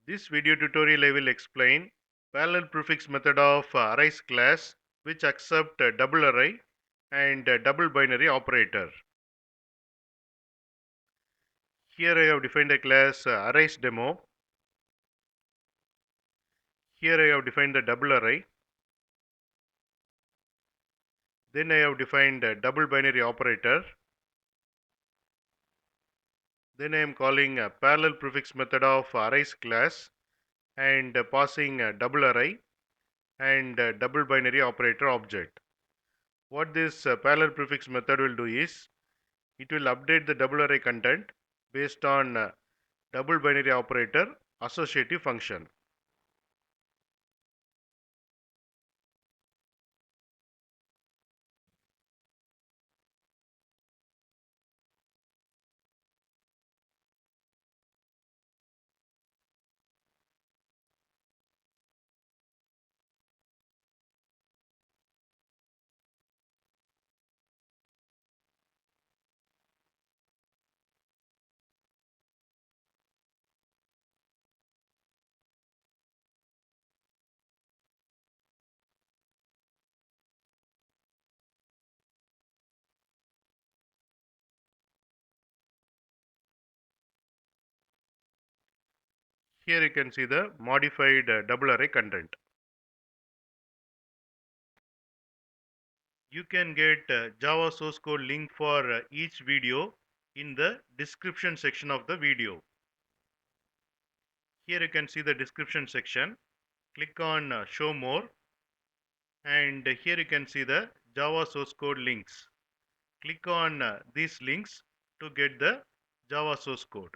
This video tutorial I will explain parallel prefix method of arrays class which accept double array and double binary operator. Here I have defined a class arrays demo. Here I have defined the double array. Then I have defined double binary operator. Then I am calling a parallel prefix method of arrays class and passing a double array and double binary operator object. What this parallel prefix method will do is it will update the double array content based on double binary operator associative function. Here you can see the modified double array content. You can get Java source code link for each video in the description section of the video. Here you can see the description section. Click on show more, and here you can see the Java source code links. Click on these links to get the Java source code.